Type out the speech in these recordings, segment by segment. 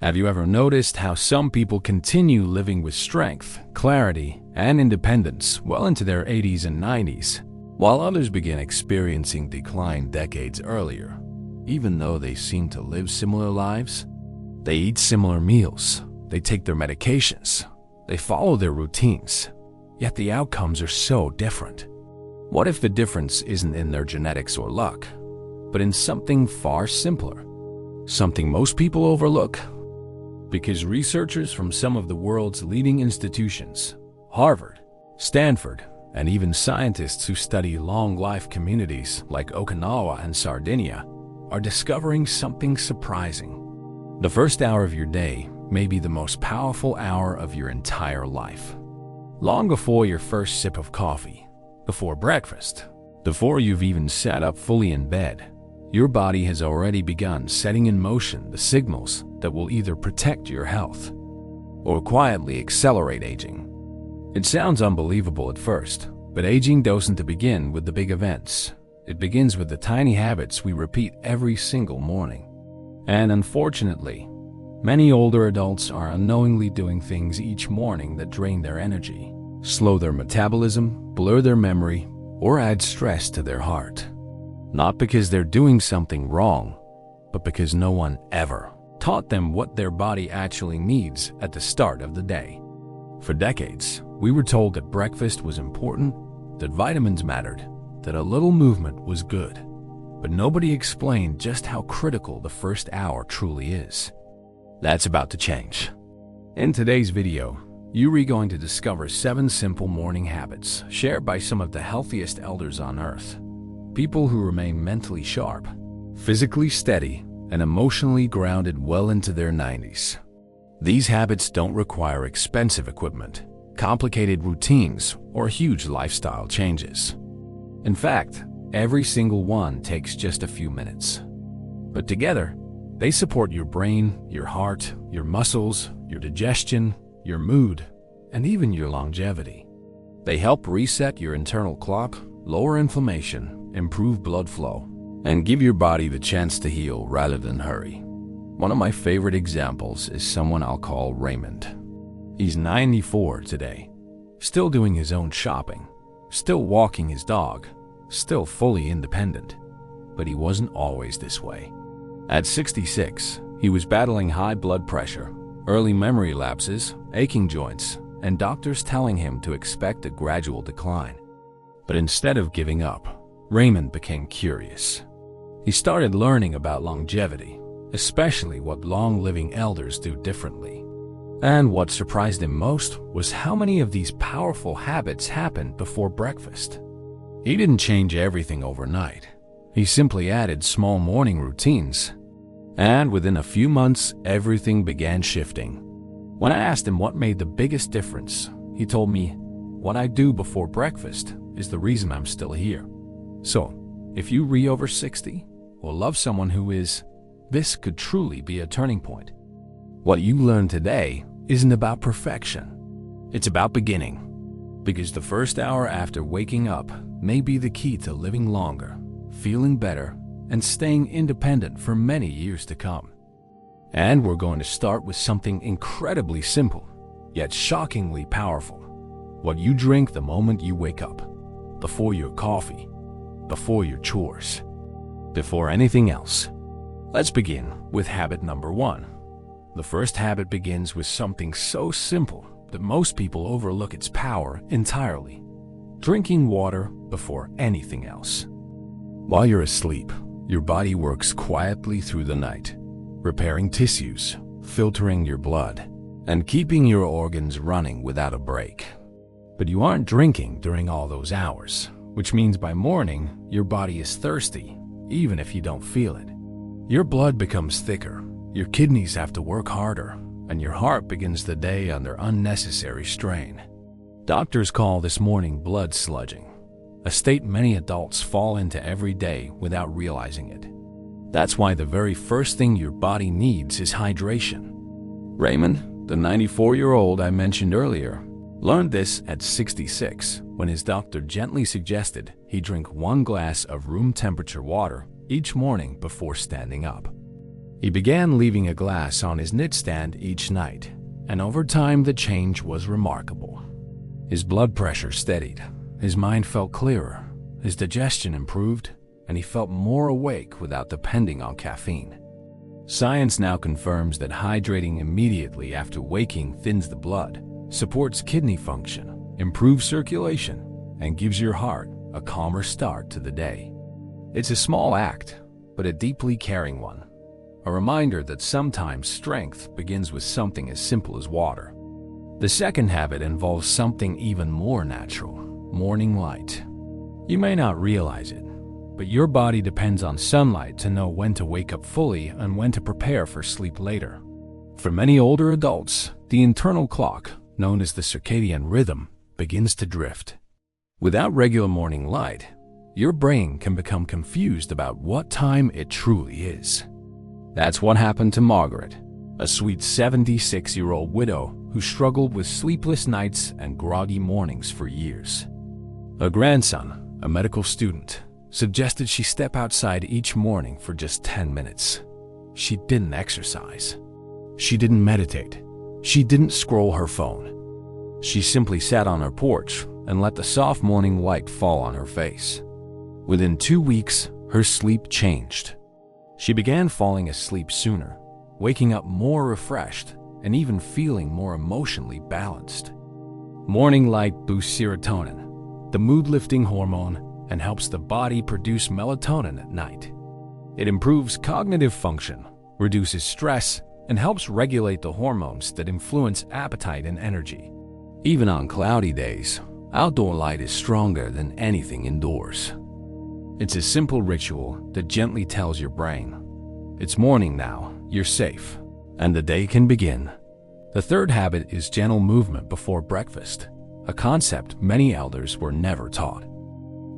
Have you ever noticed how some people continue living with strength, clarity, and independence well into their 80s and 90s, while others begin experiencing decline decades earlier? Even though they seem to live similar lives, they eat similar meals, they take their medications, they follow their routines, yet the outcomes are so different. What if the difference isn't in their genetics or luck, but in something far simpler? Something most people overlook? Because researchers from some of the world's leading institutions, Harvard, Stanford, and even scientists who study long life communities like Okinawa and Sardinia, are discovering something surprising. The first hour of your day may be the most powerful hour of your entire life. Long before your first sip of coffee, before breakfast, before you've even sat up fully in bed, your body has already begun setting in motion the signals that will either protect your health or quietly accelerate aging. It sounds unbelievable at first, but aging doesn't begin with the big events. It begins with the tiny habits we repeat every single morning. And unfortunately, many older adults are unknowingly doing things each morning that drain their energy, slow their metabolism, blur their memory, or add stress to their heart. Not because they're doing something wrong, but because no one ever taught them what their body actually needs at the start of the day. For decades, we were told that breakfast was important, that vitamins mattered, that a little movement was good. But nobody explained just how critical the first hour truly is. That's about to change. In today's video, you're going to discover 7 simple morning habits shared by some of the healthiest elders on earth. People who remain mentally sharp, physically steady, and emotionally grounded well into their 90s. These habits don't require expensive equipment, complicated routines, or huge lifestyle changes. In fact, every single one takes just a few minutes. But together, they support your brain, your heart, your muscles, your digestion, your mood, and even your longevity. They help reset your internal clock, lower inflammation, improve blood flow, and give your body the chance to heal rather than hurry. One of my favorite examples is someone I'll call Raymond. He's 94 today, still doing his own shopping, still walking his dog, still fully independent. But he wasn't always this way. At 66, he was battling high blood pressure, early memory lapses, aching joints, and doctors telling him to expect a gradual decline. But instead of giving up, Raymond became curious. He started learning about longevity, especially what long-living elders do differently. And what surprised him most was how many of these powerful habits happened before breakfast. He didn't change everything overnight. He simply added small morning routines. And within a few months, everything began shifting. When I asked him what made the biggest difference, he told me, "What I do before breakfast is the reason I'm still here." So, if you're over 60 or love someone who is, this could truly be a turning point. What you learn today isn't about perfection. It's about beginning. Because the first hour after waking up may be the key to living longer, feeling better, and staying independent for many years to come. And we're going to start with something incredibly simple, yet shockingly powerful. What you drink the moment you wake up, before your coffee, before your chores, before anything else. Let's begin with habit number 1. The first habit begins with something so simple that most people overlook its power entirely. Drinking water before anything else. While you're asleep, your body works quietly through the night, repairing tissues, filtering your blood, and keeping your organs running without a break. But you aren't drinking during all those hours, which means by morning, your body is thirsty, even if you don't feel it. Your blood becomes thicker, your kidneys have to work harder, and your heart begins the day under unnecessary strain. Doctors call this morning blood sludging, a state many adults fall into every day without realizing it. That's why the very first thing your body needs is hydration. Raymond, the 94-year-old I mentioned earlier, learned this at 66 when his doctor gently suggested he drink 1 glass of room temperature water each morning before standing up. He began leaving a glass on his nightstand each night, and over time the change was remarkable. His blood pressure steadied, his mind felt clearer, his digestion improved, and he felt more awake without depending on caffeine. Science now confirms that hydrating immediately after waking thins the blood, supports kidney function, improves circulation, and gives your heart a calmer start to the day. It's a small act, but a deeply caring one. A reminder that sometimes strength begins with something as simple as water. The second habit involves something even more natural: morning light. You may not realize it, but your body depends on sunlight to know when to wake up fully and when to prepare for sleep later. For many older adults, the internal clock, known as the circadian rhythm, begins to drift. Without regular morning light, your brain can become confused about what time it truly is. That's what happened to Margaret, a sweet 76-year-old widow who struggled with sleepless nights and groggy mornings for years. Her grandson, a medical student, suggested she step outside each morning for just 10 minutes. She didn't exercise. She didn't meditate. She didn't scroll her phone. She simply sat on her porch and let the soft morning light fall on her face. Within 2 weeks, her sleep changed. She began falling asleep sooner, waking up more refreshed, and even feeling more emotionally balanced. Morning light boosts serotonin, the mood-lifting hormone, and helps the body produce melatonin at night. It improves cognitive function, reduces stress, and helps regulate the hormones that influence appetite and energy. Even on cloudy days, outdoor light is stronger than anything indoors. It's a simple ritual that gently tells your brain, it's morning now, you're safe, and the day can begin. The third habit is gentle movement before breakfast, a concept many elders were never taught.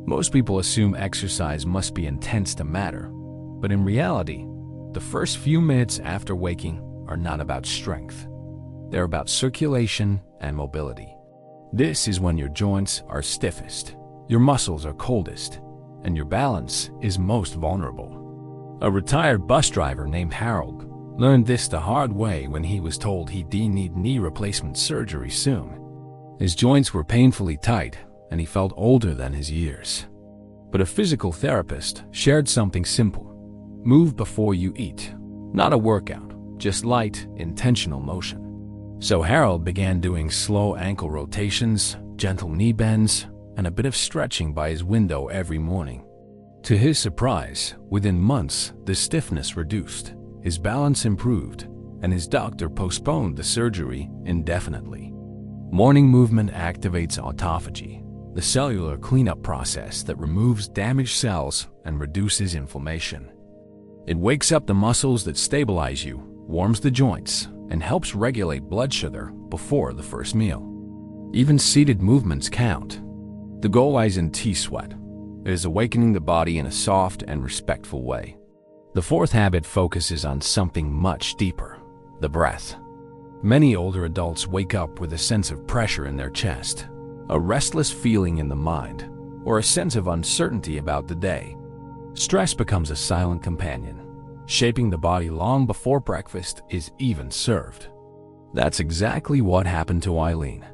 Most people assume exercise must be intense to matter, but in reality, the first few minutes after waking are not about strength. They're about circulation and mobility. This is when your joints are stiffest, your muscles are coldest, and your balance is most vulnerable. A retired bus driver named Harold learned this the hard way when he was told he'd need knee replacement surgery soon. His joints were painfully tight, and he felt older than his years. But a physical therapist shared something simple: move before you eat. Not a workout, just light, intentional motion. So Harold began doing slow ankle rotations, gentle knee bends, and a bit of stretching by his window every morning. To his surprise, within months, the stiffness reduced, his balance improved, and his doctor postponed the surgery indefinitely. Morning movement activates autophagy, the cellular cleanup process that removes damaged cells and reduces inflammation. It wakes up the muscles that stabilize you, warms the joints, and helps regulate blood sugar before the first meal. Even seated movements count. The goal lies in T-sweat. It is awakening the body in a soft and respectful way. The fourth habit focuses on something much deeper: the breath. Many older adults wake up with a sense of pressure in their chest, a restless feeling in the mind, or a sense of uncertainty about the day. Stress becomes a silent companion, shaping the body long before breakfast is even served. That's exactly what happened to Eileen,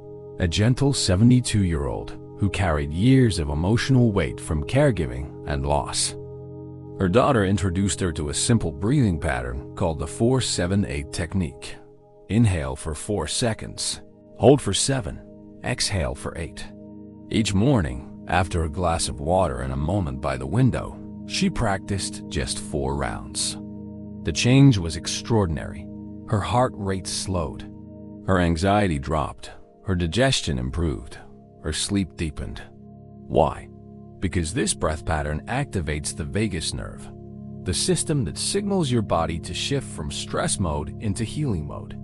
a gentle 72-year-old who carried years of emotional weight from caregiving and loss. Her daughter introduced her to a simple breathing pattern called the 4-7-8 technique. Inhale for 4 seconds, hold for 7, exhale for 8. Each morning, after a glass of water and a moment by the window, she practiced just 4 rounds. The change was extraordinary. Her heart rate slowed, her anxiety dropped, her digestion improved, her sleep deepened. Why? Because this breath pattern activates the vagus nerve, the system that signals your body to shift from stress mode into healing mode.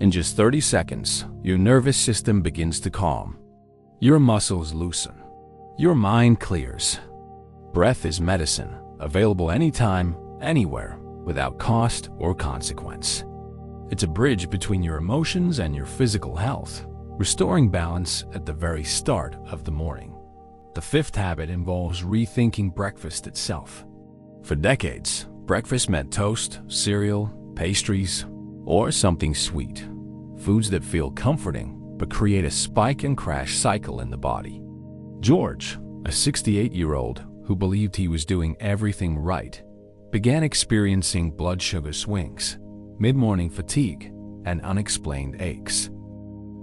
In just 30 seconds, your nervous system begins to calm. Your muscles loosen. Your mind clears. Breath is medicine, available anytime, anywhere, without cost or consequence. It's a bridge between your emotions and your physical health, restoring balance at the very start of the morning. The fifth habit involves rethinking breakfast itself. For decades, Breakfast meant toast, cereal, pastries, or something sweet. Foods that feel comforting but create a spike and crash cycle in the body. George, a 68-year-old who believed he was doing everything right, began experiencing blood sugar swings, mid-morning fatigue, and unexplained aches.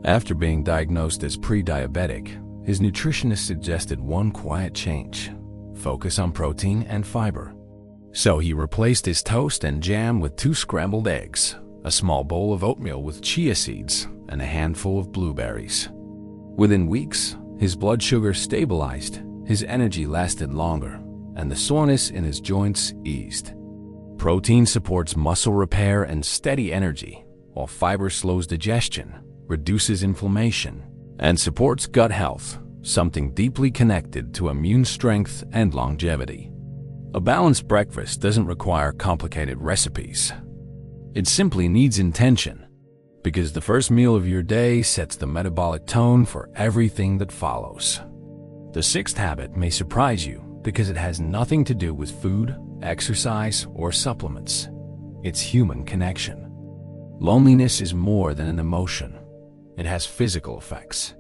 After being diagnosed as pre-diabetic, his nutritionist suggested one quiet change: focus on protein and fiber. So he replaced his toast and jam with 2 scrambled eggs, a small bowl of oatmeal with chia seeds, and a handful of blueberries. Within weeks, his blood sugar stabilized, his energy lasted longer, and the soreness in his joints eased. Protein supports muscle repair and steady energy, while fiber slows digestion, reduces inflammation, and supports gut health, something deeply connected to immune strength and longevity. A balanced breakfast doesn't require complicated recipes. It simply needs intention, because the first meal of your day sets the metabolic tone for everything that follows. The 6th habit may surprise you because it has nothing to do with food, exercise, or supplements. It's human connection. Loneliness is more than an emotion. It has physical effects.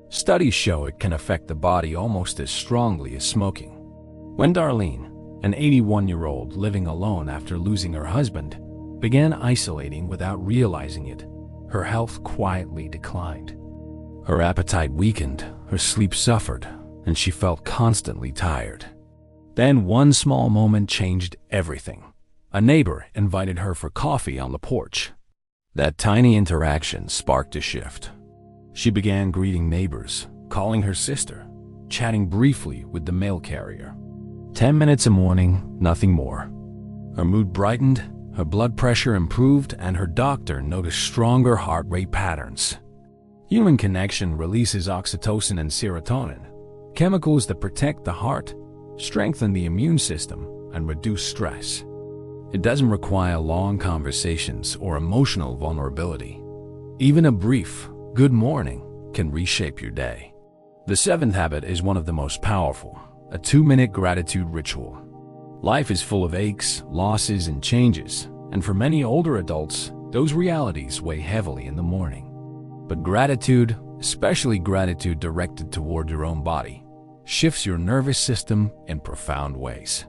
Studies show it can affect the body almost as strongly as smoking. When Darlene, an 81-year-old living alone after losing her husband, began isolating without realizing it, her health quietly declined. Her appetite weakened, her sleep suffered, and she felt constantly tired. Then one small moment changed everything. A neighbor invited her for coffee on the porch. That tiny interaction sparked a shift. She began greeting neighbors, calling her sister, chatting briefly with the mail carrier. 10 minutes a morning, nothing more. Her mood brightened, her blood pressure improved, and her doctor noticed stronger heart rate patterns. Human connection releases oxytocin and serotonin, chemicals that protect the heart, strengthen the immune system, and reduce stress. It doesn't require long conversations or emotional vulnerability. Even a brief "good morning" can reshape your day. The 7th habit is one of the most powerful: a 2-minute gratitude ritual. Life is full of aches, losses, and changes, and for many older adults, those realities weigh heavily in the morning. But gratitude, especially gratitude directed toward your own body, shifts your nervous system in profound ways.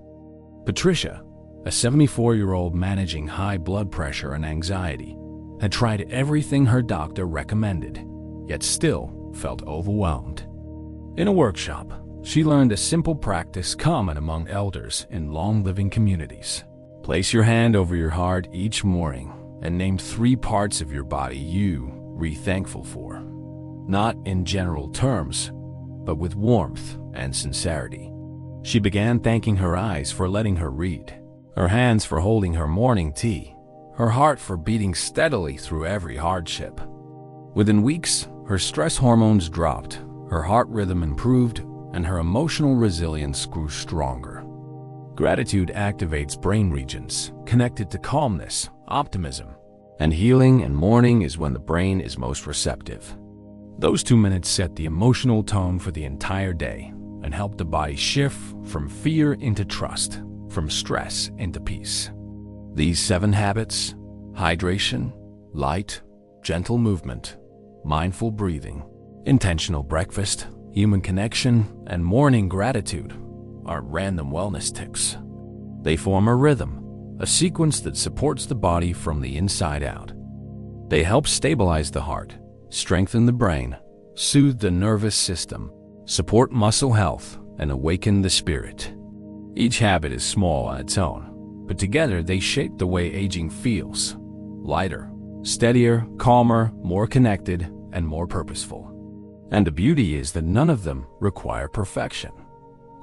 Patricia, a 74-year-old managing high blood pressure and anxiety, had tried everything her doctor recommended, yet still felt overwhelmed. In a workshop, she learned a simple practice common among elders in long-living communities. Place your hand over your heart each morning and name 3 parts of your body you are thankful for. Not in general terms, but with warmth and sincerity. She began thanking her eyes for letting her read, her hands for holding her morning tea, her heart for beating steadily through every hardship. Within weeks, her stress hormones dropped, her heart rhythm improved, and her emotional resilience grew stronger. Gratitude activates brain regions connected to calmness, optimism, and healing, and morning is when the brain is most receptive. Those 2 minutes set the emotional tone for the entire day and help the body shift from fear into trust, from stress into peace. These 7 habits: hydration, light, gentle movement, mindful breathing, intentional breakfast, human connection, and morning gratitude aren't random wellness tips. They form a rhythm, a sequence that supports the body from the inside out. They help stabilize the heart, strengthen the brain, soothe the nervous system, support muscle health, and awaken the spirit. Each habit is small on its own, but together they shape the way aging feels: lighter, steadier, calmer, more connected, and more purposeful. And the beauty is that none of them require perfection.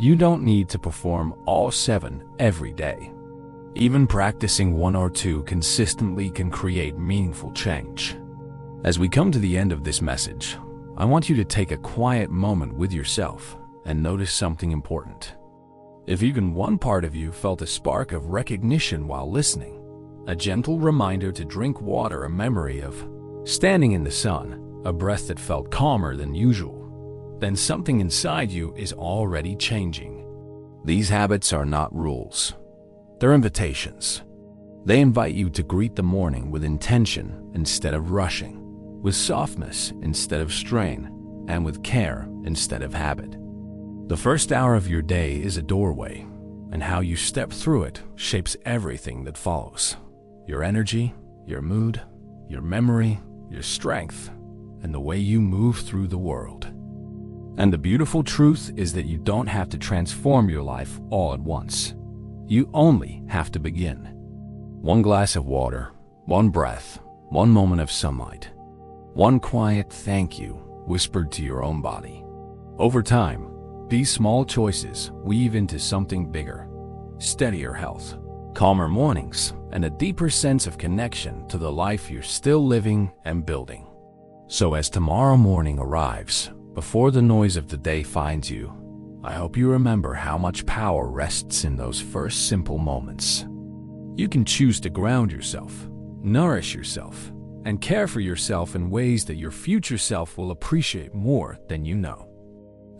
You don't need to perform all 7 every day. Even practicing 1 or 2 consistently can create meaningful change. As we come to the end of this message, I want you to take a quiet moment with yourself and notice something important. If even one part of you felt a spark of recognition while listening, a gentle reminder to drink water, a memory of standing in the sun, a breath that felt calmer than usual, then something inside you is already changing. These habits are not rules. They're invitations. They invite you to greet the morning with intention instead of rushing, with softness instead of strain, and with care instead of habit. The first hour of your day is a doorway, and how you step through it shapes everything that follows. Your energy, your mood, your memory, your strength, and the way you move through the world. And the beautiful truth is that you don't have to transform your life all at once. You only have to begin. One glass of water, one breath, one moment of sunlight, one quiet thank you whispered to your own body. Over time, these small choices weave into something bigger: steadier health, calmer mornings, and a deeper sense of connection to the life you're still living and building. So as tomorrow morning arrives, before the noise of the day finds you, I hope you remember how much power rests in those first simple moments. You can choose to ground yourself, nourish yourself, and care for yourself in ways that your future self will appreciate more than you know.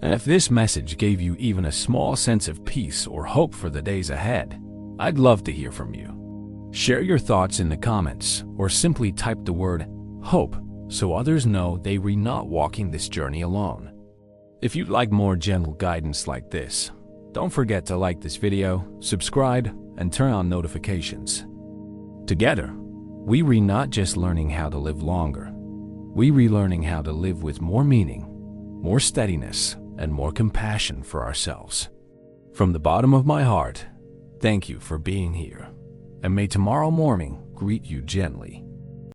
And if this message gave you even a small sense of peace or hope for the days ahead, I'd love to hear from you. Share your thoughts in the comments, or simply type the word HOPE so others know they are not walking this journey alone. If you'd like more gentle guidance like this, don't forget to like this video, subscribe, and turn on notifications. Together, we are not just learning how to live longer, we are learning how to live with more meaning, more steadiness, and more compassion for ourselves. From the bottom of my heart, thank you for being here, and may tomorrow morning greet you gently.